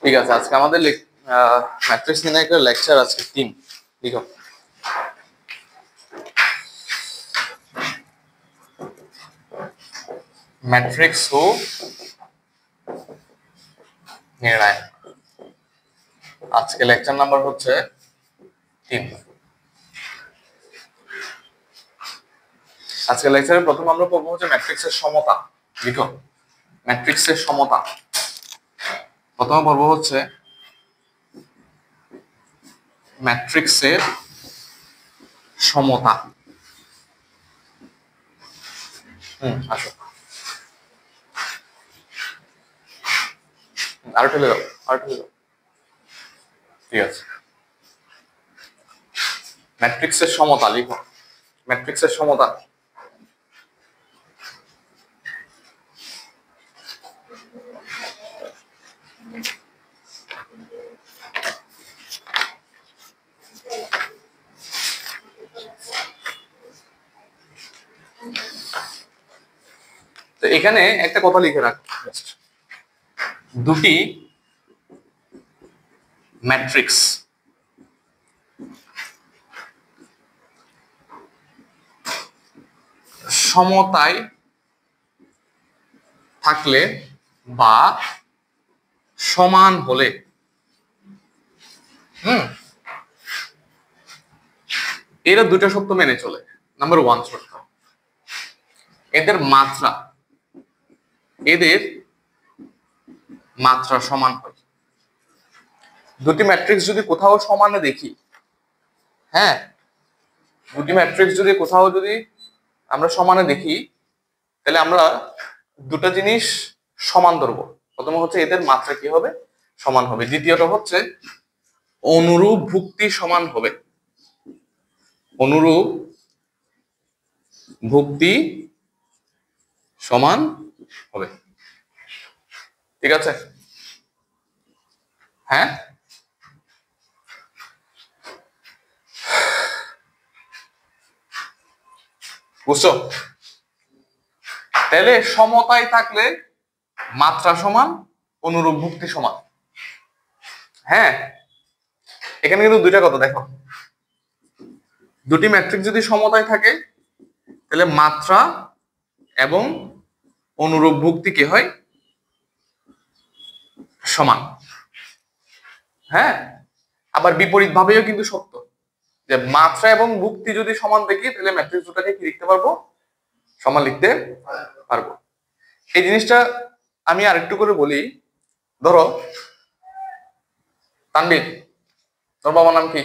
ঠিক আছে, আজকে আমাদের ম্যাট্রিক্স নির্ণয়ের লেকচার আজকে 3 লিখো। ম্যাট্রিক্স ও নির্ণয়। আজকে লেকচার নাম্বার হচ্ছে 3। আজকে লেকচারে প্রথম আমরা পড়বো হচ্ছে ম্যাট্রিক্সের সমতা। লিখো ম্যাট্রিক্সের সমতা। প্রথমে পড়বো হচ্ছে ম্যাট্রিক্সের সমতা। আসো আর ঠেলে দাও, ঠিক আছে। ম্যাট্রিক্সের সমতা লিখো। ম্যাট্রিক্সের সমতা। তো এখানে একটা কথা লিখে রাখ, দুটি ম্যাট্রিক্স সমতায় থাকলে বা সমান হলে এরা দুটো সত্য মেনে চলে। নাম্বার 1 শর্ত, এদের মাত্রা সমান হয়। দুটি ম্যাট্রিক্স যদি কোথাও সমানে দেখি, হ্যাঁ, দুটি ম্যাট্রিক্স যদি কোথাও যদি আমরা সমানে দেখি, তাহলে আমরা দুটো জিনিস সমান ধরবো। প্রথম হচ্ছে এদের মাত্রা কি হবে, সমান হবে। দ্বিতীয়টা হচ্ছে অনুরূপ ভুক্তি সমান হবে। অনুরূপ ভুক্তি সমান হবে। ঠিক আছে, হ্যাঁ। বুঝছো? তাহলে সমতায় থাকলে মাত্রা সমান, অনুরূপ ভুক্তি সমান। হ্যাঁ, এখানে কিন্তু দুইটা কথা দেখো। দুটি ম্যাট্রিক্স যদি সমতায় থাকে তাহলে মাত্রা এবং অনুরূপ ভুক্তি কি হয়, সমান। হ্যাঁ, আবার বিপরীত ভাবেও কিন্তু সত্য যে মাত্রা এবং ভুক্তি যদি সমান দেখি তাহলে ম্যাট্রিক্স দুটাকে কি লিখতে পারবো, সমান লিখতে পারবো। এই জিনিসটা আমি আরেকটু করে বলি। ধরো তানভীর, তোর বাবার নাম কি?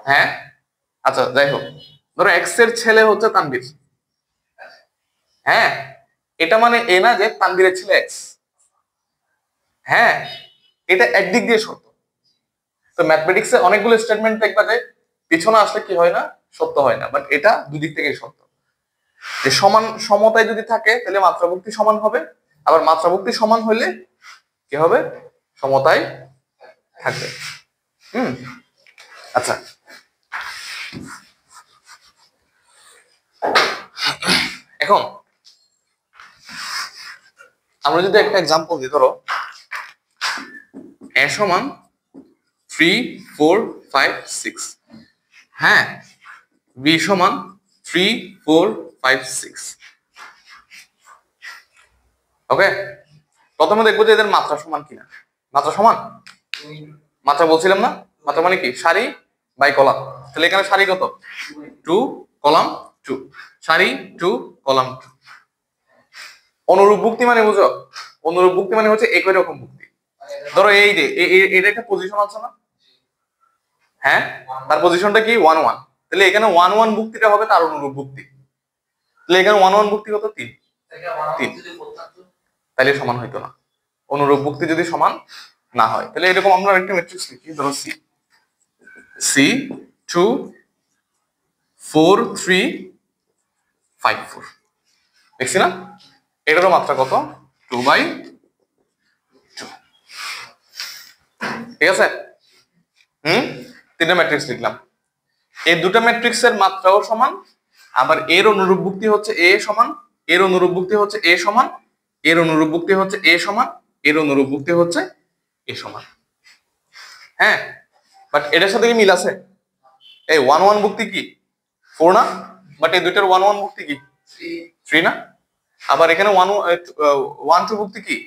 হ্যাঁ, আচ্ছা যাই হোক, ধরো এক্স এর ছেলে হচ্ছে তানভীর। হ্যাঁ, এটা মানে এ না যে তানভীরের ছেলে এক্স। হ্যাঁ, এটা একদিক দিয়ে সত্য। তো ম্যাথমেটিক্সে অনেকগুলো স্টেটমেন্ট দেখবা যে পিছনে আসলে কি হয় না, সত্য হয় না, বাট এটা দুদিক থেকেই সত্য। যে সমান সমতায় যদি থাকে তাহলে মাত্রাভুক্তি সমান হবে, আবার মাত্রাভুক্তি সমান হলে কি হবে, সমতায় থাকবে। আচ্ছা, এখন আমরা যদি একটা এক্সাম্পল দিই, ধরো a সমান 3 4 5 6, হ্যাঁ, b সমান 3 4 5 6। ওকে, প্রথমে দেখবো যে এদের মাত্রা সমান কিনা। মাত্রা সমান, মাত্রা বলছিলাম না, মাত্রা মানে কি, সারি বাই কলাম। তাহলে এখানে সারি কত, 2 কলাম 2, সারি 2 কলাম 2। অনুরূপ ভুক্তি মানে বুঝো, অনুরূপ ভুক্তি মানে হচ্ছে একই রকম ভুক্তি। ধরো এই যে এটা একটা পজিশন আছে না, হ্যাঁ, তার পজিশনটা কি 1 1, তাহলে এখানে 1 1 ভুক্তিটা হবে তার অনুরূপ ভুক্তি। তাহলে এখানে 1 1 ভুক্তি কত, 3, তাহলে সমান হইতো না। অনুরূপ ভুক্তি যদি সমান না হয় তাহলে এরকম আমরা একটা ম্যাট্রিক্স লিখি, ধরো সি 2 4 3 5 4, দেখছি না, এটারও মাত্রা কত, 2/2। ঠিক আছে, তিনটা ম্যাট্রিক্স লিখলাম। এই দুটো ম্যাট্রিক্সের মাত্রাও সমান, আবার এর অনুরূপ ভুক্তি হচ্ছে এ সমান, এর অনুরূপ ভুক্তি হচ্ছে এ সমান, এর অনুরূপ ভুক্তি হচ্ছে এ সমান, এর অনুরূপ ভুক্তি হচ্ছে এ সমান। হ্যাঁ, বাট এটার সাথে কি মিল আছে? এই 1 1 ভুক্তি কি 4 না, বাট এই দুইটার 1 1 ভুক্তি কি 3 না, আবার এখানে 1 1 2 ভুক্তি কি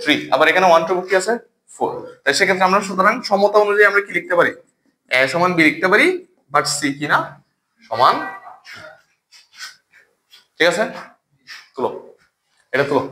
3, আবার এখানে 1 2 ভুক্তি আছে 4। তাই সেক্ষেত্রে আমরা সুতরাং সমতা অনুযায়ী আমরা কি লিখতে পারি? a সমান b লিখতে পারি, বাট c কি না সমান। ঠিক আছে, তুলো এটা তুলো।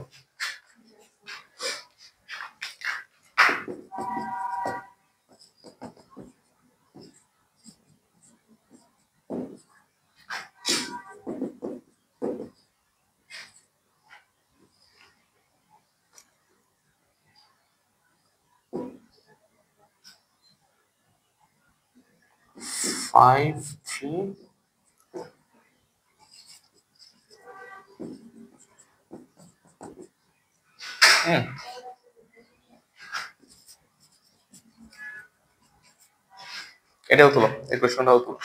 Five, three. এটাও তুলো, এই কোশ্চেনটাও তুলো।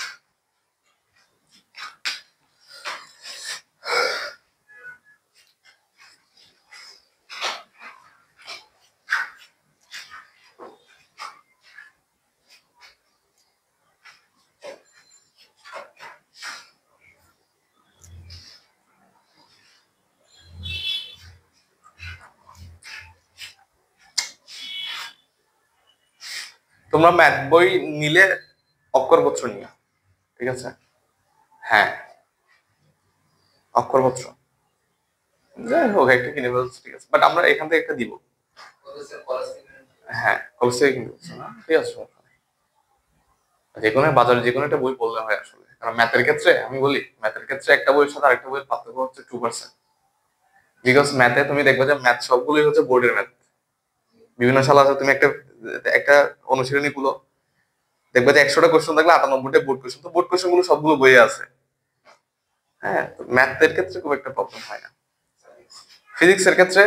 তোমরা ম্যাথ বই নিলে অক্ষরপত্র নিও, ঠিক আছে? হ্যাঁ, অক্ষরপত্র যাই হোক একটা কিনে ফেলছো, ঠিক আছে, বাট আমরা এখান থেকে একটা দিব। হ্যাঁ, কলেজ থেকে কিনতে পারছো না, ঠিক আছে, যে কোনো বাজারে যে কোনো একটা বই পড়লে হয় আসলে। কারণ ম্যাথের ক্ষেত্রে আমি বলি, ম্যাথের ক্ষেত্রে একটা বইয়ের সাথে আরেকটা বইয়ের পার্থক্য হচ্ছে 2%। বিকজ ম্যাথে তুমি দেখবে যে ম্যাথ সবগুলোই হচ্ছে বোর্ডের ম্যাথ। বিভিন্ন সাল আছে, তুমি একটা একটা অনুশীলনী গুলো দেখবে যে 100টা কোশ্চেন থাকলে 98টা বোর্ড কোশ্চেন, তো বোর্ড কোশ্চেন গুলো সবগুলো বইয়ে আছে। হ্যাঁ, ম্যাথের ক্ষেত্রে খুব একটা প্রবলেম হয় না। ফিজিক্স এর ক্ষেত্রে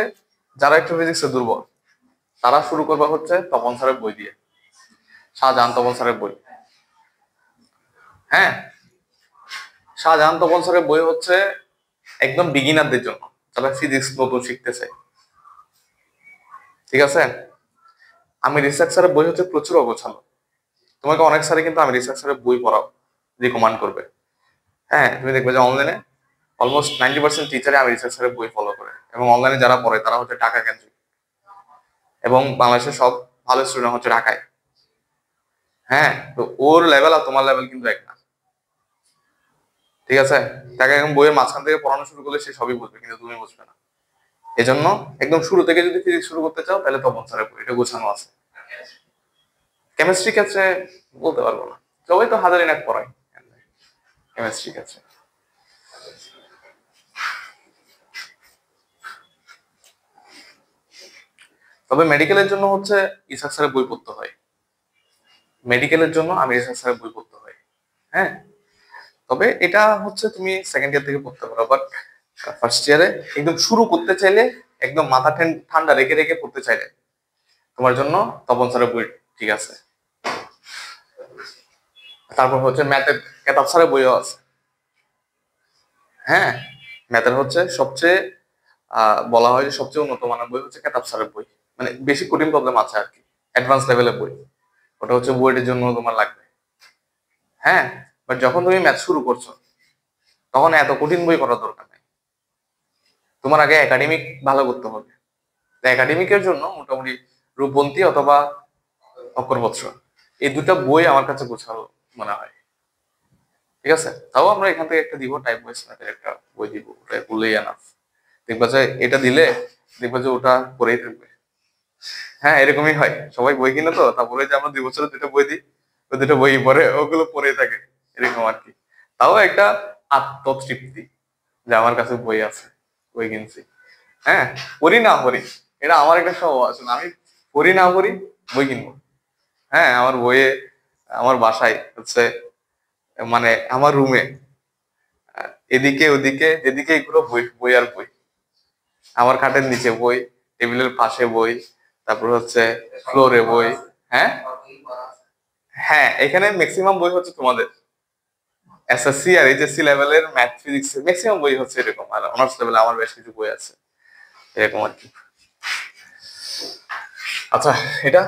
যারা একটু ফিজিক্সে দুর্বল তারা শুরু করবে হচ্ছে তপন স্যারের বই দিয়ে, শাহজাহান তপন স্যারের বই। হ্যাঁ, শাহজাহান তপন স্যারের বই হচ্ছে একদম বিগিনারদের জন্য, যারা ফিজিক্স নতুন শিখতেছে। ঠিক আছে, আমি রিসার্চ স্যারের বই হচ্ছে প্রচুর অগোছালো। তোমাকে অনেক স্যারে কিন্তু আমি রিসার্চ স্যারের বই পড়াও রিকমেন্ড করবে। হ্যাঁ, তুমি দেখবে যে অনলাইনে অলমোস্ট 90% টিচারে আমি রিসার্চ স্যারের বই ফলো করে, এবং অনলাইনে যারা পড়ে তারা হচ্ছে ঢাকা কেন্দ্রিক, এবং বাংলাদেশের সব ভালো স্টুডেন্ট হচ্ছে ঢাকায়। হ্যাঁ, তো ওর লেভেল আর তোমার লেভেল কিন্তু এক না, ঠিক আছে? তাকে একদম বইয়ের মাঝখান থেকে পড়ানো শুরু করলে সে সবই বুঝবে, কিন্তু তুমি বুঝবে না। এজন্য একদম শুরু থেকে যদি ফিজিক্স শুরু করতে চাও তাহলে তপন স্যারের বই, এটা গোছানো আছে। কেমিস্ট্রি ক্ষেত্রে বলতে পারবো না, সবাই তো হাজারি নাক পড়ায় কেমিস্ট্রি ক্ষেত্রে। তবে মেডিকেলের জন্য হচ্ছে ইসাক স্যারের বই পড়তে হয়, মেডিকেলের জন্য আমি ইসাক স্যারের বই পড়তে হয়। হ্যাঁ, তবে এটা হচ্ছে তুমি সেকেন্ড ইয়ার থেকে পড়তে পারো, বাট ফার্স্ট ইয়ারে একদম শুরু করতে চাইলে, একদম মাথা ঠান্ডা রেখে রেখে পড়তে চাইলে তোমার জন্য তপন স্যারের বই ঠিক আছে। তারপর হচ্ছে ম্যাথের কেতাব স্যারের বইও আছে। হ্যাঁ, ম্যাথের হচ্ছে সবচেয়ে বলা হয় যে সবচেয়ে উন্নত মানের বই হচ্ছে কেতাব স্যারের বই, মানে বেশি কঠিন প্রবলেম আছে আর কি, অ্যাডভান্স লেভেলের বই, ওটা হচ্ছে বুয়েটের জন্য তোমার লাগবে। হ্যাঁ, বাট যখন তুমি ম্যাথ শুরু করছো তখন এত কঠিন বই করার দরকার নেই, তোমার আগে একাডেমিক ভালো করতে হবে। একাডেমিকের জন্য মোটামুটি রূপবন্তী অথবা অক্ষরপত্র, এই দুটা বই আমার কাছে গোছালো মনে হয়। ঠিক আছে, তাও আমরা এখান থেকে একটা দিব, টাইপ ওয়েস্ট ম্যাথের একটা বই দিব, ওটা বললেই এনাফ। দেখবা যে এটা দিলে দেখবা যে ওটা পড়েই থাকবে। হ্যাঁ, এরকমই হয়, সবাই বই কিনে তো, তারপরে যে আমরা 2 বছরে 2টা বই দিই, ওই 2টা বই পড়ে ওগুলো পড়েই থাকে, এরকম আর কি। তাও একটা আত্মতৃপ্তি যে আমার কাছে বই আছে, বই কিনছি। হ্যাঁ, পড়ি না পড়ি এটা আমার একটা স্বভাব, আসলে আমি পড়ি না পড়ি বই কিনবো। হ্যাঁ, আমার বইয়ে, আমার বাসায় হচ্ছে, মানে আমার রুমে এদিকে ওদিকে যেদিকে এগুলো বই, বই আর বই। আমার খাটের নিচে বই, টেবিলের পাশে বই, তারপর হচ্ছে ফ্লোরে বই। হ্যাঁ, হ্যাঁ, এখানে ম্যাক্সিমাম বই হচ্ছে তোমাদের এসএসসি আর এইচএসসি লেভেলের ম্যাথ ফিজিক্স, ম্যাক্সিমাম বই হচ্ছে এরকম, আর অনার্স লেভেলে আমার বেশ কিছু বই আছে এরকম আর কি। আচ্ছা এটা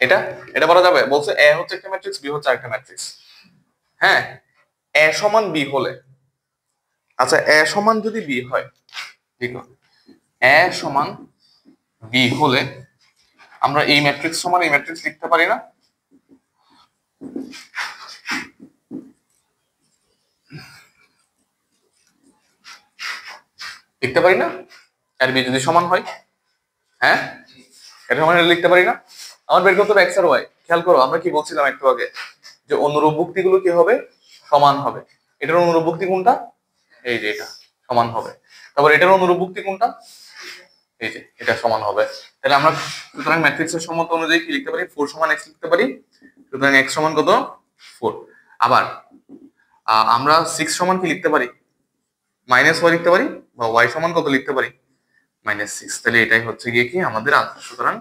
এটা এটা বলা যাবে, বলছে এ হচ্ছে একটা ম্যাট্রিক্স, বি হচ্ছে আরেকটা ম্যাট্রিক্স। হ্যাঁ, এ সমান বি হলে, আচ্ছা এ সমান যদি বি হয়, দেখো এ সমান বি হলে আমরা এই ম্যাট্রিক্স সমান এই ম্যাট্রিক্স লিখতে পারি না? লিখতে পারি না? আর বি যদি সমান হয়, হ্যাঁ এটা সমান লিখতে পারি না? আমার বের করতে হবে এক্স আর ওয়াই। খেয়াল করো আমরা কি বলছিলাম একটু আগে, যে অনুরূপ ভুক্তিগুলো কি হবে, সমান হবে। এটার অনুরূপ ভুক্তি কোনটা? এই যে এটা সমান হবে। তারপর এটার অনুরূপ ভুক্তি কোনটা? এই যে এটা সমান হবে। তাহলে আমরা সুতরাং ম্যাট্রিক্সের সমতা অনুযায়ী কি লিখতে পারি? 4 সমান x লিখতে পারি। সুতরাং x সমান কত? 4। আবার আমরা 6 সমান কি লিখতে পারি? -y লিখতে পারি, বা y সমান কত লিখতে পারি? -6। তাহলে এটাই হচ্ছে গিয়ে কি আমাদের আনসার। সুতরাং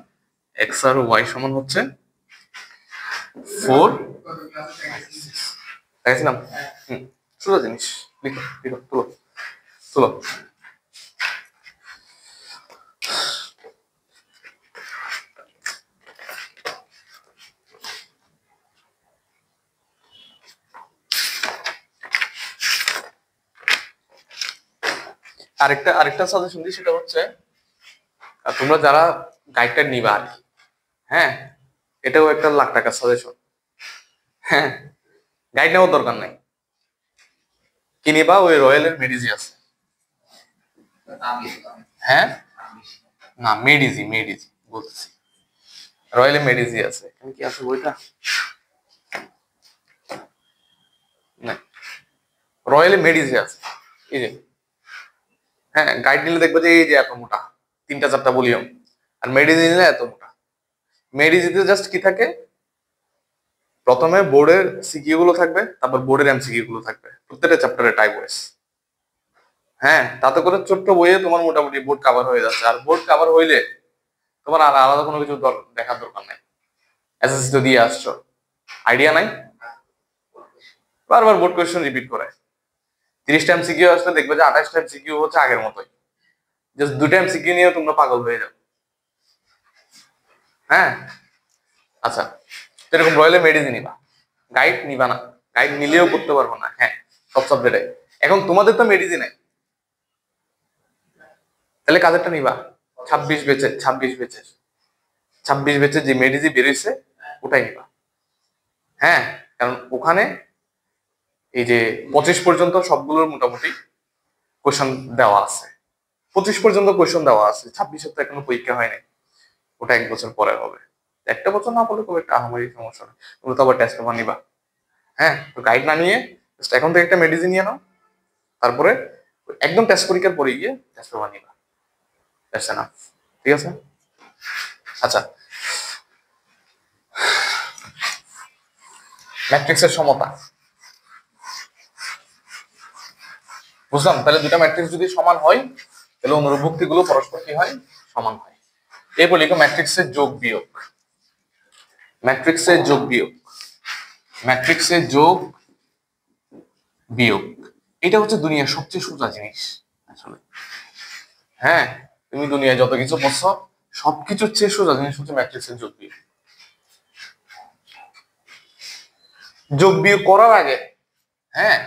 x আর y সমান হচ্ছে 4। দেখেছিলাম সোজা জিনিস। লিখো লিখো, তুলো তুলো। আরেকটা আরেকটা সাজেশন দিই, সেটা হচ্ছে তোমরা যারা গাইডটা নিবা আর কি, হ্যাঁ এটাও একটা লাখ টাকার সাজেশন। হ্যাঁ, গাইড নেওয়ার দরকার নাই। কি নিবা? ওই রয়্যালের মেডিজি আছে। হ্যাঁ না, মেডিজি মেডিজি বলতেছি, রয়্যালের মেডিজি আছে। এখানে কি আছে বইটা? না, রয়্যালের মেডিজি আছে এই যে। হ্যাঁ, গাইড নিলে দেখবে যে এই যে এত মোটা, 3টা 4টা ভলিউম। আর মেডিজি নিলে এত মোটা। মেডিজিতে জাস্ট কি থাকে, প্রথমে বোর্ডের সিকিউ গুলো থাকবে, তারপর বোর্ডের এমসিকিউ গুলো থাকবে, প্রত্যেকটা চ্যাপ্টারে টাইপ ওয়াইজ। হ্যাঁ, তাতে করে ছোট্ট বইয়ে তোমার মোটামুটি বোর্ড কভার হয়ে যাচ্ছে। আর বোর্ড কভার হইলে তোমার আর আলাদা কোনো কিছু দেখার দরকার নাই। এসএসসি তো দিয়ে আসছো, আইডিয়া নাই, বারবার বোর্ড কোয়েশ্চেন রিপিট করে। 30টা এমসিকিউ আসলে দেখবে যে 28টা এমসিকিউ হচ্ছে আগের মতোই। জাস্ট 2টা এমসিকিউ নিয়ে তোমরা পাগল হয়ে যাও। হ্যাঁ, আচ্ছা এরকম রয়্যালের মেডিজি নিবা, গাইড নিবা না। গাইড নিলেও করতে পারবো না, হ্যাঁ সব সাবজেক্টে। এখন তোমাদের তো মেডিজি নাই, তাহলে কাদেরটা নিবা? 26 বেচের যে মেডিজি বেরিয়েছে ওটাই নিবা। হ্যাঁ, কারণ ওখানে এই যে 25 পর্যন্ত সবগুলোর মোটামুটি কোয়েশন দেওয়া আছে। 25 পর্যন্ত কোয়েশন দেওয়া আছে, 26 তো এখনো পরীক্ষা হয় নাই, ওটা 1 বছর পরে হবে। একটা বছর না পড়লে খুব একটা আহামরি সমস্যা নেই, তুমি তো আবার টেস্ট পেপার নিবা। হ্যাঁ, তো গাইড না নিয়ে এখন থেকে একটা মেডিসিন নিয়ে নাও, তারপরে একদম টেস্ট পরীক্ষার পরে গিয়ে টেস্ট পেপার নিবা। That's enough. ঠিক আছে? আচ্ছা, ম্যাট্রিক্সের সমতা বুঝলাম। তাহলে দুটা ম্যাট্রিক্স যদি সমান হয়, তাহলে অনুরূপ ভুক্তিগুলো পরস্পর কি হয়? সমান হয়। এরপর লিখো ম্যাট্রিক্সের যোগ বিয়োগ। ম্যাট্রিক্সের যোগ বিয়োগ, ম্যাট্রিক্সের যোগ বিয়োগ, এটা হচ্ছে দুনিয়ার সবচেয়ে সোজা জিনিস আসলে। হ্যাঁ, তুমি দুনিয়ায় যত কিছু পড়ছো সবকিছুর চেয়ে সোজা জিনিস হচ্ছে ম্যাট্রিক্সের যোগ বিয়োগ। যোগ বিয়োগ করার আগে হ্যাঁ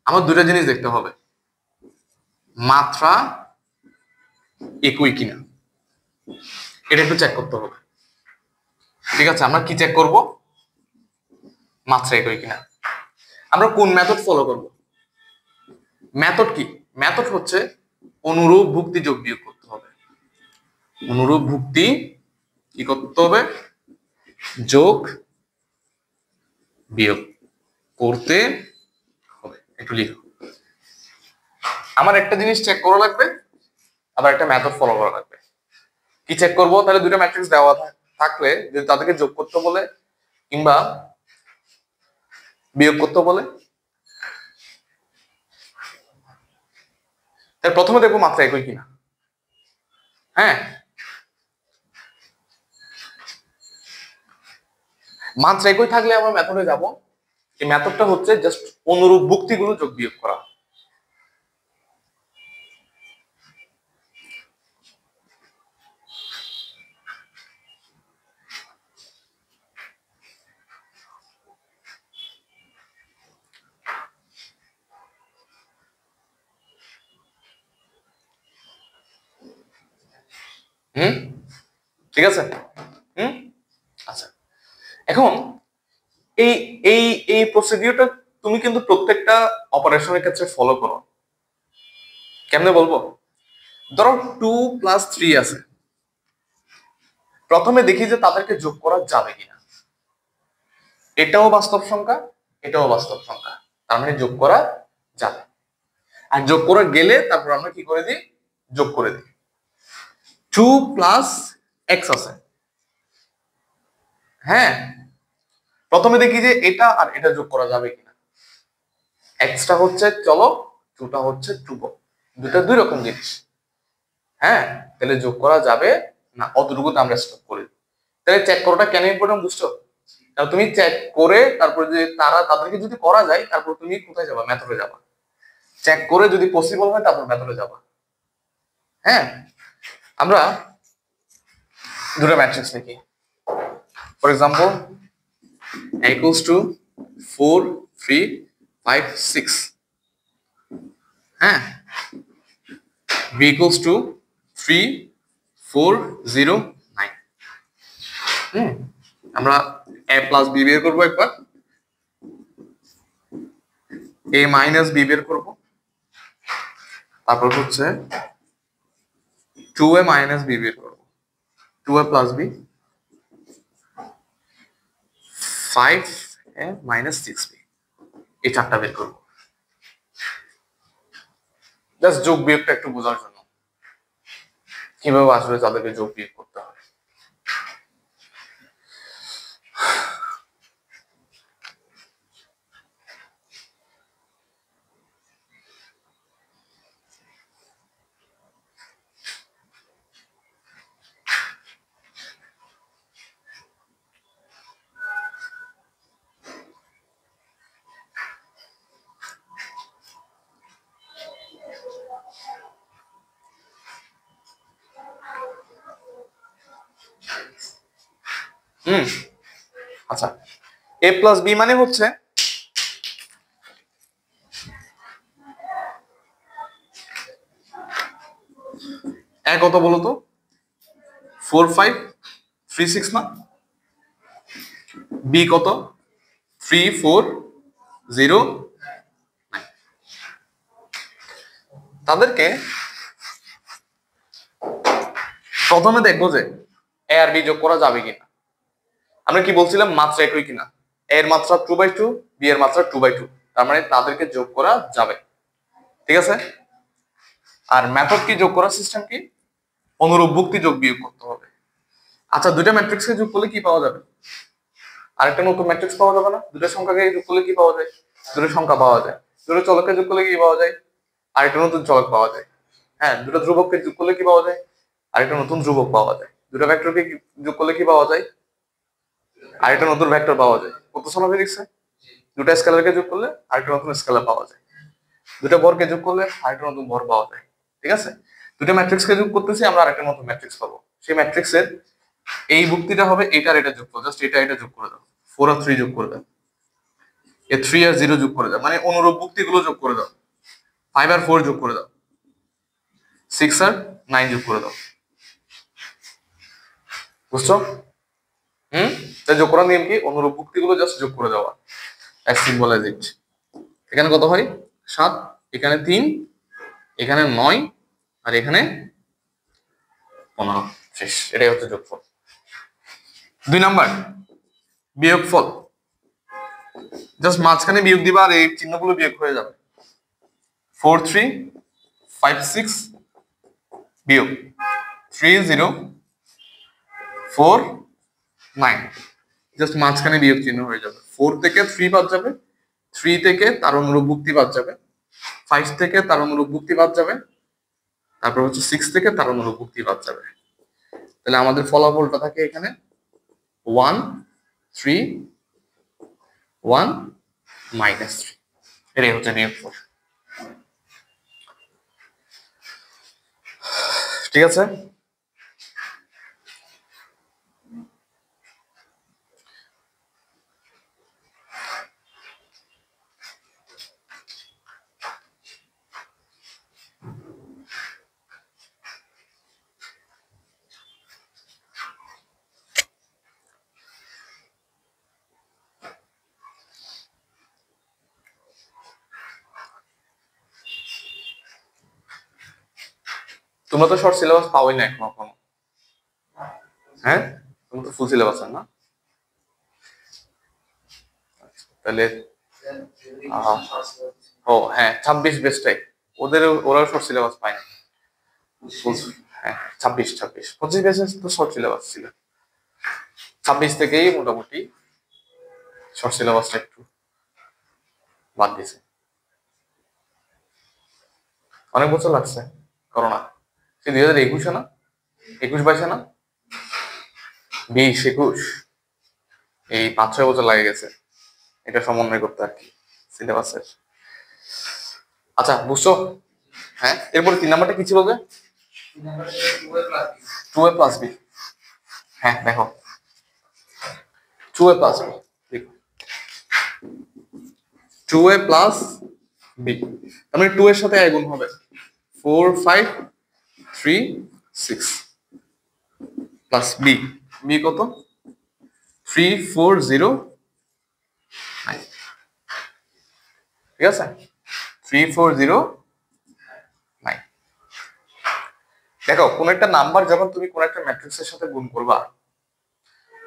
আমার দুটা জিনিস দেখতে হবে, মাত্রা একই কিনা, এটা একটু চেক করতে হবে। ঠিক আছে, আমরা কি চেক করব? মাত্রা একই কিনা। আমরা কোন মেথড ফলো করব? মেথড কি? মেথড হচ্ছে অনুরূপ ভুক্তি যোগ বিয়োগ করতে হবে। অনুরূপ ভুক্তি কি করতে হবে? যোগ বিয়োগ করতে হবে। একটু লিখো। আমার একটা জিনিস চেক করা লাগবে, আবার একটা মেথড ফলো করা লাগবে। কি চেক করব? তাহলে দুটো ম্যাট্রিক্স দেওয়া থাকলে যদি তাদেরকে যোগ করতে বলে কিংবা বিয়োগ করতে বলে, তাহলে প্রথমে দেখবো মাত্রা একই কিনা। হ্যাঁ, মাত্রা একই থাকলে আমরা মেথডে যাব, এই মেথডটা হচ্ছে জাস্ট অনুরূপ ভুক্তিগুলো যোগ বিয়োগ করা। ঠিক আছে। আচ্ছা, এখন এই এই এই প্রসিডিউরটা তুমি কিন্তু প্রত্যেকটা অপারেশনের ক্ষেত্রে ফলো করো। কেমনে বলবো? ধরো 2+3 আছে, প্রথমে দেখি যে তাদেরকে যোগ করা যাবে কিনা। এটাও বাস্তব সংখ্যা, এটাও বাস্তব সংখ্যা, তার মানে যোগ করা যাবে। আর যোগ করা গেলে তারপর আমরা কি করে দিই? যোগ করে দিই। 2+x আছে, হ্যাঁ, প্রথমে দেখি যে এটা আর এটা যোগ করা যাবে কিনা। এক্সটা হচ্ছে চলক, 2টা হচ্ছে ধ্রুবক, দুটা দুই রকম জিনিস। হ্যাঁ, তাহলে যোগ করা যাবে না, অতটুকুতে আমরা স্টপ করি। তাহলে চেক করাটা কেন ইম্পর্টেন্ট বুঝছো? কারণ তুমি চেক করে তারপরে যে তাদেরকে যদি করা যায়, তারপর তুমি কোথায় যাবা? মেথডে যাবা। চেক করে যদি পসিবল হয় তারপর মেথডে যাবা। হ্যাঁ, আমরা দুটো ম্যাট্রিক্স লিখি। For example a equals to 4 3 5 6, হ্যাঁ, b equals to 3 4 0 9। আমরা a প্লাস b বের করবো একবার, a মাইনাস b বের করবো, তারপর হচ্ছে 2a মাইনাস b বের করবো, 2a plus b, 5a minus 6b, এই চারটা বের করবো। জাস্ট যোগ বিয়োগটা একটু বোঝার জন্য কিভাবে আসলে তাদেরকে যোগ বিয়োগ করতে হয়। আচ্ছা, a প্লাস b মানে হচ্ছে a কত বলো তো? 4 5 3 6 না? b কত? 3 4 0 9। তাদেরকে প্রথমে দেখবো যে a আর b যোগ করা যাবে কিনা। আমরা কি বলছিলাম? মাত্রা একই কিনা। a এর মাত্রা 2/2, b এর মাত্রা 2/2, তার মানে তাদেরকে যোগ করা যাবে। ঠিক আছে। আর মেথড কি? যোগ করার সিস্টেম কি? অনুরূপ ভুক্তি যোগ বিয়োগ করতে হবে। আচ্ছা, দুইটা ম্যাট্রিক্সকে যোগ করলে কি পাওয়া যাবে? আরেকটা নতুন ম্যাট্রিক্স পাওয়া যাবে না? দুটো সংখ্যাকে যোগ করলে কি পাওয়া যায়? দুটো সংখ্যা পাওয়া যায়। দুটো চলককে যোগ করলে কি পাওয়া যায়? আরেকটা নতুন চলক পাওয়া যায়। হ্যাঁ, দুটো ধ্রুবককে যোগ করলে কি পাওয়া যায়? আরেকটা নতুন ধ্রুবক পাওয়া যায়। দুটো ভেক্টরকে যোগ করলে কি পাওয়া যায়? আরেকটা নতুন ভেক্টর পাওয়া যায়। কত সময় দেখছে? দুটো স্কেলারকে যোগ করলে আরেকটা নতুন স্কেলার পাওয়া যায়। দুটো ভরকে যোগ করলে আরেকটা নতুন ভর পাওয়া যায়। ঠিক আছে। দুটো ম্যাট্রিক্সকে যোগ করতেছি, আমরা আরেকটা নতুন ম্যাট্রিক্স পাবো। সেই ম্যাট্রিক্সের এই ভুক্তিটা হবে এটার এটা যোগ করো, জাস্ট এটা এটা যোগ করে দাও। 4 আর 3 যোগ করে দাও, এ 3 আর 0 যোগ করে দাও, মানে অনুরূপ ভুক্তিগুলো যোগ করে দাও। 5 আর 4 যোগ করে দাও, 6 আর 9 যোগ করে দাও। বুঝছো? তাই যোগ করার নিয়ম কি? অনুরূপ ভুক্তিগুলো জাস্ট যোগ করে দেওয়া, অ্যাজ সিম্পল অ্যাজ ইট। এখানে কত হয়? 7, এখানে 3, এখানে 9, আর এখানে 15। শেষ। এটাই হচ্ছে যোগফল। 2 নাম্বার বিয়োগফল। জাস্ট মাঝখানে বিয়োগ দিবা আর এই চিহ্নগুলো বিয়োগ হয়ে যাবে। 4 3 5 6 বিয়োগ 3 0 4 9, জাস্ট মাঝখানে বিয়োগ চিহ্ন হয়ে যাবে। 4 থেকে 3 বাদ যাবে, 3 থেকে তার অনুরূপ ভুক্তি বাদ যাবে, 5 থেকে তার অনুরূপ ভুক্তি বাদ যাবে, তারপর হচ্ছে 6 থেকে তার অনুরূপ ভুক্তি বাদ যাবে। তাহলে আমাদের ফলাফলটা থাকে এখানে 1 3 1 -3, এটাই হচ্ছে বিয়োগ 4। ঠিক আছে, তোমরা তো শর্ট সিলেবাস পাওই না এখনো। হ্যাঁ, তুমি তো ফুল সিলেবাস না? তাহলে ও হ্যাঁ, 26 বেসটাই ওরাও শর্ট সিলেবাস পায় না। হ্যাঁ 26 25 বেসে তো শর্ট সিলেবাস ছিল, 26 থেকেই মোটামুটি শর্ট সিলেবাসটা একটু বাদ দিয়েছে। অনেক বছর লাগছে করোনা, সে 2021 না, 21-22 না, 20-21, এই 5-6 বছর লাগে গেছে এটা সমন্বয় করতে আর কি সিলেবাসের। আচ্ছা বুঝছো? হ্যাঁ, এরপরে 3 নাম্বারটা কি ছিল যে 2a প্লাস b? হ্যাঁ দেখো 2a প্লাস b, দেখো 2a প্লাস b, তার মানে 2 এর সাথে a গুণ হবে 4 5 3 6 প্লাস b, b কত 3 4 0 9, ঠিক আছে 3 4 0 9। দেখো কোন একটা নাম্বার যখন তুমি কোন একটা ম্যাট্রিক্সের সাথে গুণ করবা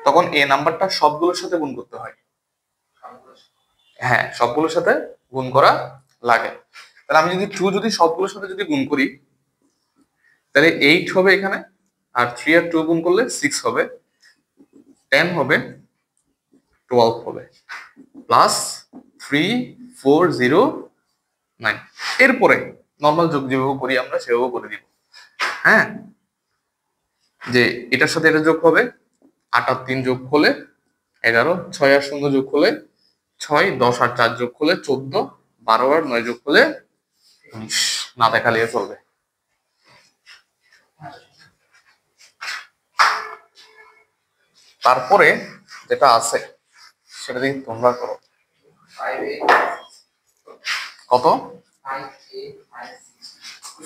তখন এই নাম্বারটা সবগুলোর সাথে গুণ করতে হয়। হ্যাঁ, সবগুলোর সাথে গুণ করা লাগে। তাহলে আমি যদি 2 যদি সবগুলোর সাথে যদি গুণ করি তাহলে 8 হবে এখানে, আর 3 আর 2 গুণ করলে 6 হবে, 10 হবে, 12 হবে, প্লাস 3 4 0 9। এরপরে নর্মাল যোগ যেভাবে করি আমরা সেভাবে করে দিব। হ্যাঁ, যে এটার সাথে এটা যোগ হবে, 8 আর 3 যোগ হলে 11, 6 আর 0 যোগ হলে 6, 10 আর 4 যোগ হলে 14, 12 আর 9 যোগ হলে 19, না দেখালেও চলবে। তারপরে যেটা আছে সেটা দিয়ে তোমরা করো। কত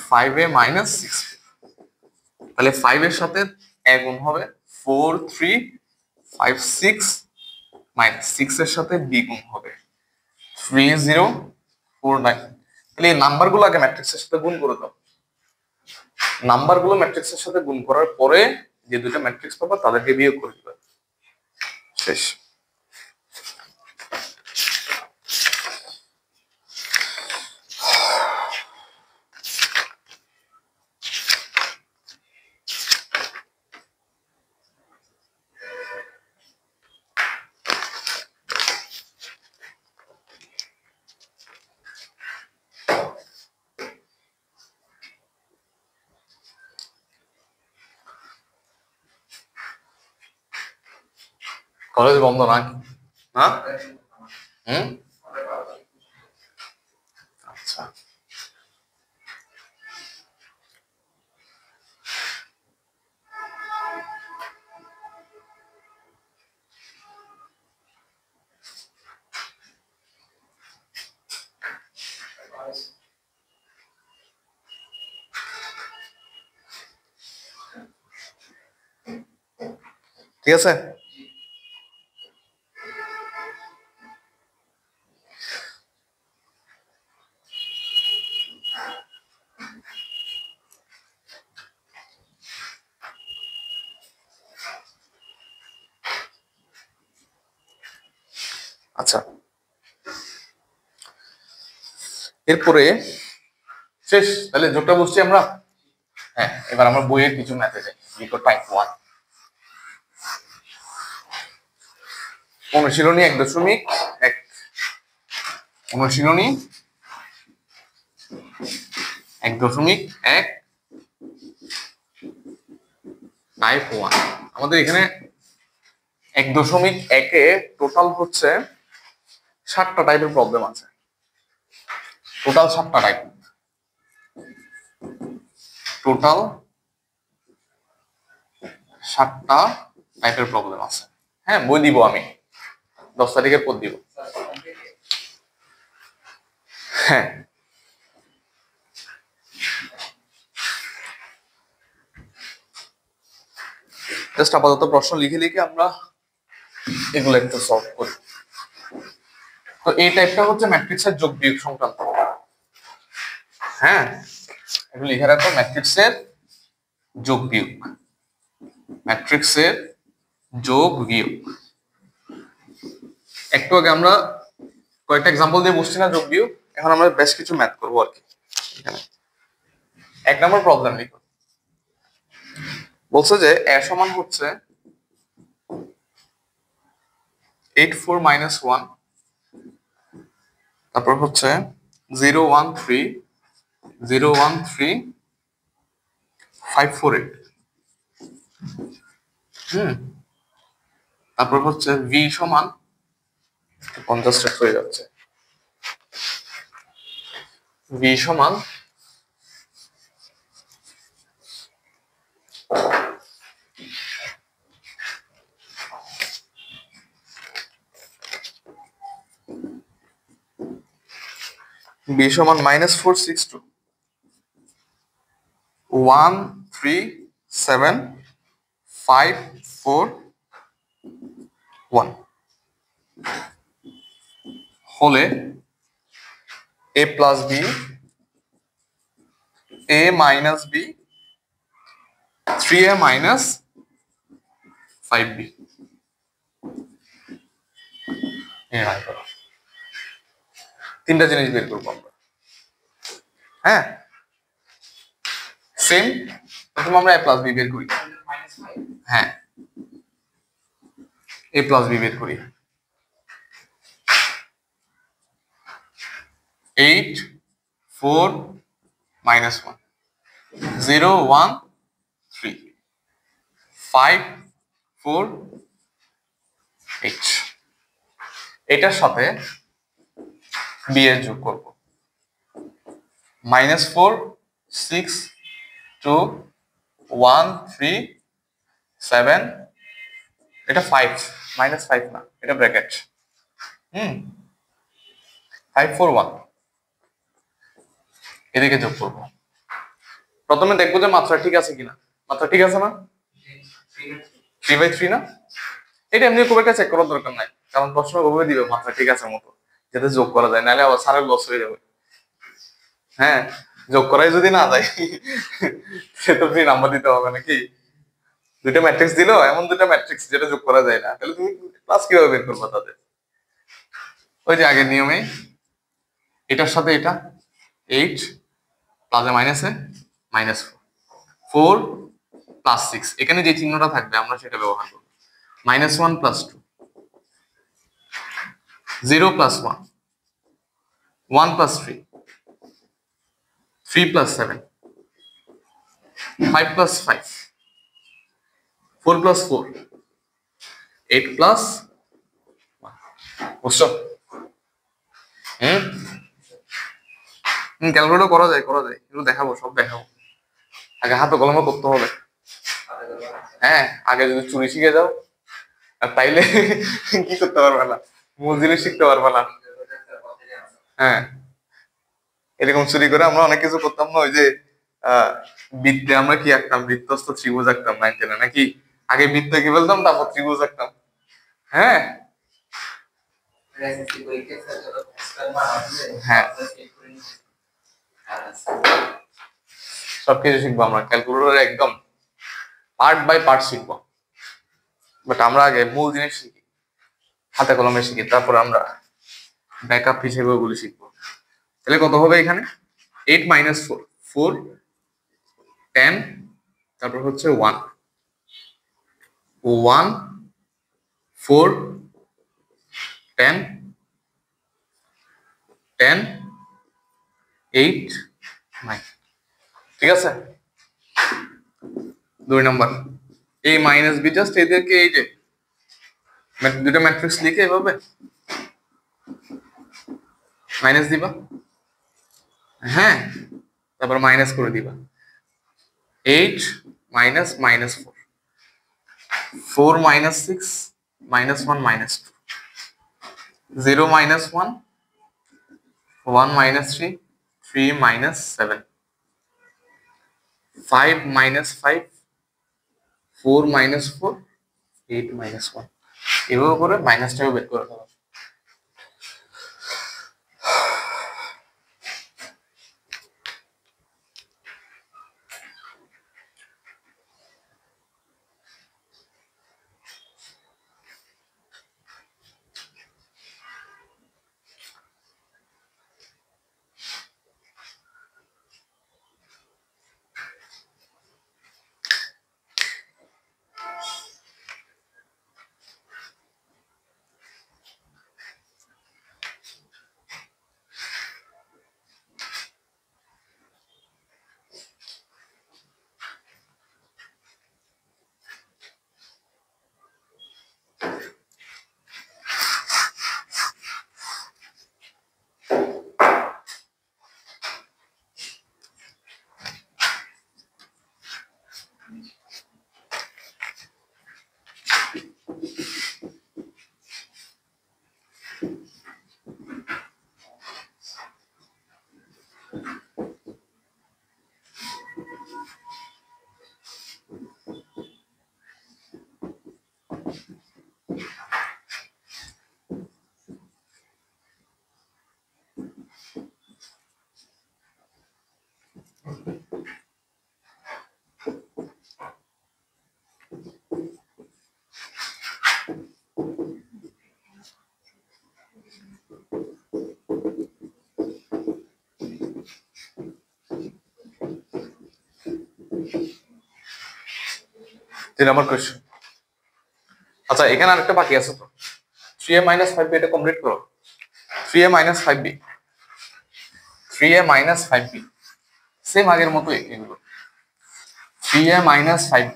5a minus 6, তাহলে 5 এর সাথে a গুণ হবে 4 3 5 6 minus 6 এর সাথে b গুণ হবে 3 0 4 9। তাহলে এই নাম্বারগুলো আগে ম্যাট্রিক্সের সাথে গুণ করে দাও। নাম্বারগুলো ম্যাট্রিক্সের সাথে গুণ করার পরে যে দুটো ম্যাট্রিক্স পাবা তাদেরকে বিয়োগ করে দিবা, শেষ। কলেজ বন্ধ নাকি? হ্যাঁ, আচ্ছা ঠিক আছে। আচ্ছা এরপরে শেষ, তাহলে যোগটা বসছি আমরা। হ্যাঁ, এবার আমরা বইয়ের কিছু ম্যাথে যাই। লিখো টাইপ 1 অনুশীলনী 1.1, অনুশীলনী 1.1 টাইপ 1। আমাদের এখানে 1.1 এ টোটাল হচ্ছে 7টা টাইপের প্রবলেম আছে, টোটাল 7টা টাইপ, টোটাল 7টা টাইপের প্রবলেম আছে। হ্যাঁ, বই দিব আমি 10 তারিখের পর দিব। হ্যাঁ, জাস্ট আপাতত প্রশ্ন লিখে লিখে আমরা এগুলো একটু সলভ করি। তো এই টাইপটা হচ্ছে ম্যাট্রিক্সের যোগ বিয়োগ সংক্রান্ত। হ্যাঁ, একটু লিখে রাখো, ম্যাট্রিক্সের যোগ বিয়োগ, ম্যাট্রিক্সের যোগ বিয়োগ। একটু আগে আমরা কয়েকটা এক্সাম্পল দিয়ে বুঝছি না যোগ বিয়োগ, এখন আমরা বেশ কিছু ম্যাথ করবো আর কি। এখানে 1 নম্বর প্রবলেম লিখো, বলছে যে a সমান হচ্ছে 84 - 1, তারপর হচ্ছে 013 তারপর হচ্ছে v সমান 50 স্টেপ হয়ে যাচ্ছে, v সমান -462 137,541 হলে a plus b, a minus b, 3a minus 5b। তিনটা জিনিস বের করবো আমরা। হ্যাঁ, সেম, প্রথমে আমরা a প্লাস b বের করি। হ্যাঁ, a প্লাস b বের করি। 8 4 -1 0 1 3 5 4 8, এটার সাথে b এর যোগ করব। -4 6 2 1 3 7, এটা 5 -5 না, এটা ব্র্যাকেট। 5 4 1 এদিকে যোগ করব। প্রথমে দেখবো যে মাত্রা ঠিক আছে কিনা। মাত্রা ঠিক আছে না? 3/3 না? এটা এমনি খুব একটা চেক করার দরকার নাই, কারণ প্রশ্ন ওভাবে দিবে মাত্রা ঠিক আছে মতো, যাতে যোগ করা যায়, নাহলে আবার সারের লস হয়ে যাবে। হ্যাঁ, যোগ করাই যদি না যায় সে তো ফ্রি নাম্বার দিতে হবে নাকি? দুইটা ম্যাট্রিক্স দিলো, এমন দুইটা ম্যাট্রিক্স যেটা যোগ করা যায় না, তাহলে তুমি ক্লাস কিভাবে বের করবে তাদের? ওই যে আগের নিয়মে এটার সাথে এটা 8 প্লাসে মাইনাসে -4 প্লাস 6, এখানে যে চিহ্নটা থাকবে আমরা সেটা ব্যবহার করব। -1 plus 2 0 plus 1 1 plus 3 3 plus 7 5 plus 5 4 plus 4 8 plus 1। বুঝছো? ক্যালকুলেটর করা যায় এগুলো দেখাবো, সব দেখাবো। আগে হাতে কলমে করতে হবে। হ্যাঁ, আগে যদি চুরি শিখে যাও আর তাইলে কি করতে পারবে না, মূল জিনিস শিখতে পারবে না। হ্যাঁ, এরকম চুরি করে আমরা অনেক কিছু করতাম না। ওই যে বৃত্তে আমরা কি আঁকতাম, বৃত্তস্থ ত্রিভুজ আঁকতাম 9 10 নাকি? আগে বৃত্ত কি বলতাম, তারপর ত্রিভুজ আঁকতাম। হ্যাঁ হ্যাঁ, সবকিছু শিখবো আমরা, ক্যালকুলেটর একদম পার্ট বাই পার্ট শিখবো। বাট আমরা আগে মূল জিনিস শিখি, হাতে কলমে শিখি, তারপর আমরা ব্যাকআপ হিসেবে ওগুলো শিখবো। তাহলে কত হবে এখানে? 8 - 4 4 10, তারপর হচ্ছে 1 1 4 10 10 8 9। ঠিক আছে? 2 নম্বর, a মাইনাস b, জাস্ট এদেরকে এই যে দুটো ম্যাট্রিক্স লিখে এভাবে মাইনাস দিবা, হ্যাঁ, তারপর মাইনাস করে দিবা। 8 minus minus 4, 4 minus 6 minus 1 minus 2, 0 minus 1, 1 minus 3, 3 minus 7, 5 minus 5, 4 minus 4, 8 minus 1। এভাবে করে মাইনাসটাও বের করে দেবো। তিন নম্বর কোয়েশ্চেন। আচ্ছা, এখানে আরেকটা বাকি আছে তো, 3a minus 5b, এটা কমপ্লিট করো। 3a minus 5b, 3a minus 5b, same আগের মতো এগুলো। 3a minus 5b,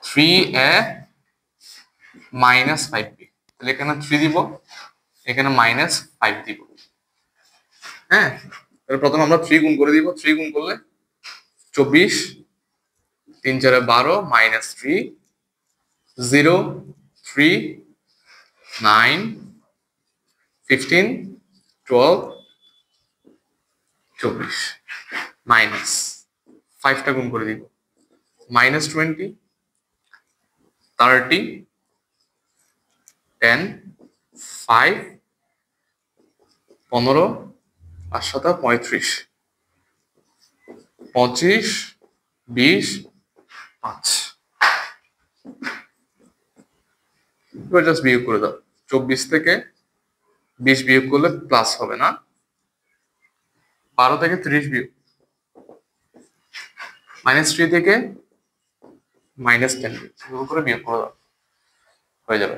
3a minus 5b, তাহলে এখানে 3 দিব, এখানে মাইনাস 5 দিব। হ্যাঁ, প্রথমে আমরা 3 গুণ করে দিব। 3 গুণ করলে 24, 3 4 12, মাইনাস 3, 0, 3, 9, 15, 12, 24, মাইনাস 5টা গুণ করে দিব, মাইনাস 20, 30, 10, 5, 15, 5 7 35, 25, 20, 5। এবার জাস্ট বিয়োগ করে দাও। 24 থেকে 20 বিয়োগ করলে প্লাস হবে না, 12 থেকে 30 বিয়োগ, মাইনাস 3 থেকে মাইনাস 10 বিয়োগ করে বিয়োগ করে দাও, হয়ে যাবে।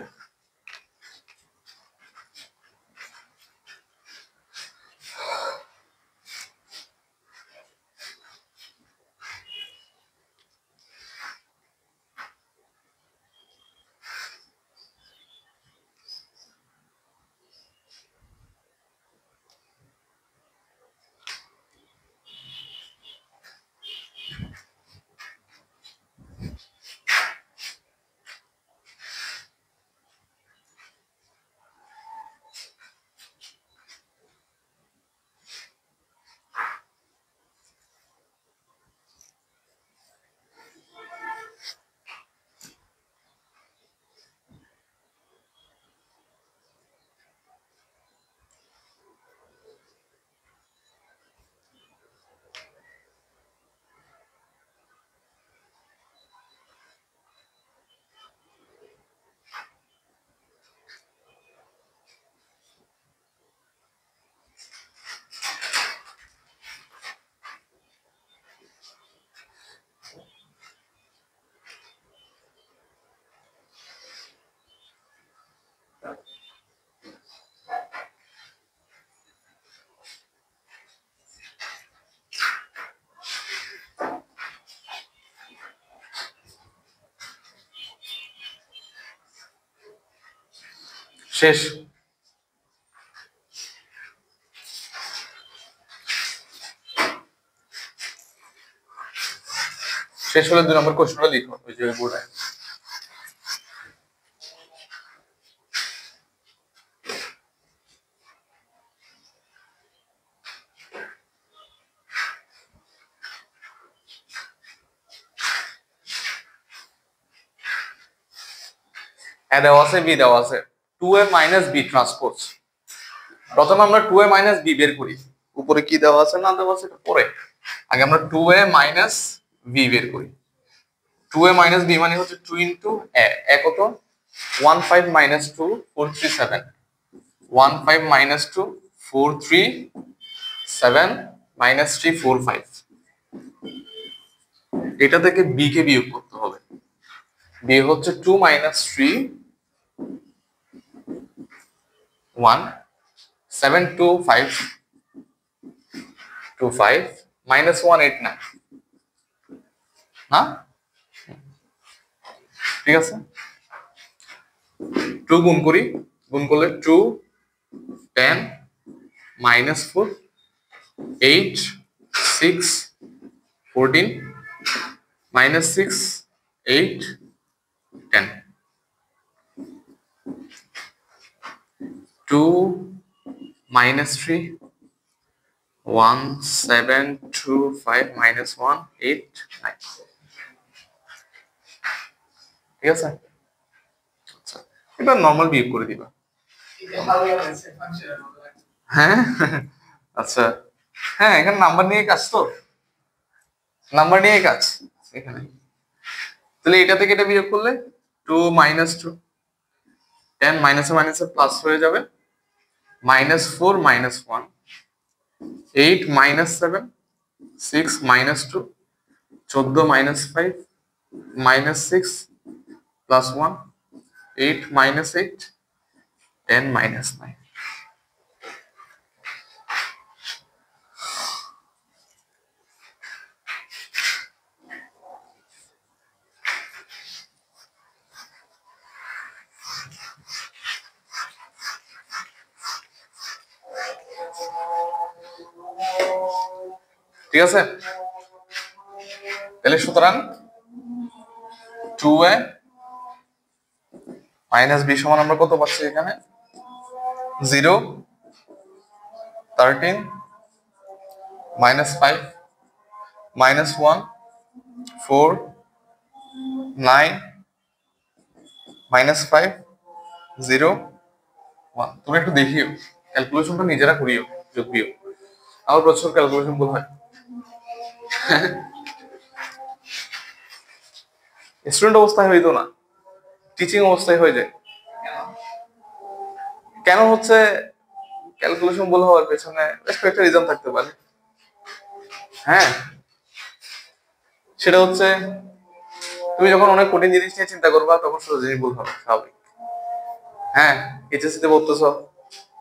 শেষ। শেষ হলে 2 নম্বর কোশ্চেনটা লিখো ওই যে বোর্ডে। হ্যাঁ দেওয়া আছে, বি দেওয়া আছে, 2a মাইনাস বি ট্রান্সপোজ। প্রথমে আমরা 2a মাইনাস বি বের করি, উপরে কি দেওয়া আছে না দেওয়া আছে এটা পরে, আগে আমরা 2a মাইনাস বি বের করি। 2a মাইনাস বি মানে হচ্ছে 2 ইন্টু এ কত 15 মাইনাস 2 437, 15 মাইনাস 2 437 মাইনাস 3 45। এটা থেকে বি কে বিয়োগ করতে হবে। বি হচ্ছে 2 মাইনাস 3 1 7 2 5 2 5 মাইনাস 1 8 9 না, ঠিক আছে। 2 গুণ করি, গুণ করলে 2 10 মাইনাস 4 8 6 14 মাইনাস 6 8 10 2 minus 3 1 7 2 5 minus 1 8 9, ঠিক আছে। আচ্ছা এটা নরমাল বিয়োগ করে দিবা। হ্যাঁ আচ্ছা হ্যাঁ এখানে নাম্বার নিয়ে কাজ, তো নাম্বার নিয়ে কাজ এখানে। তাহলে এটা থেকে এটা বিয়োগ করলে 2 মাইনাস 2 10 মাইনাসে মাইনাসে প্লাস হয়ে যাবে, minus 4 minus 1 8 minus 7 6 minus 2 14 minus 5 minus 6 plus 1 8 minus 8 10 minus 9। ঠিক আছে, তাহলে সুতরাং 2a মাইনাস b সমান আমরা কত পাচ্ছি এখানে 0 13 মাইনাস 5 মাইনাস 1 4 9 মাইনাস 5 0 1। তুমি একটু দেখিও, ক্যালকুলেশনটা নিজেরা করিও, যোগ বিয়োগ আমার প্রচুর ক্যালকুলেশন গুলো হয়। স্টুডেন্ট অবস্থায় হইতো না, টিচিং অবস্থায় হয়ে যায়। কেন হচ্ছে ক্যালকুলেশন ভুল হওয়ার পেছনে বেশ কয়েকটা রিজন থাকতে পারে। হ্যাঁ সেটা হচ্ছে তুমি যখন অনেক কঠিন জিনিস নিয়ে চিন্তা করবা তখন সহজ জিনিস ভুল হবে, স্বাভাবিক। হ্যাঁ এইচএসসি তে পড়তেছ,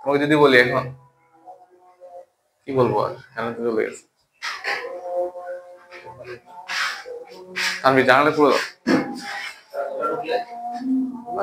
তোমাকে যদি বলি এখন কি বলবো আর, কেন তো চলে গেছে। আমি জানালে পুরো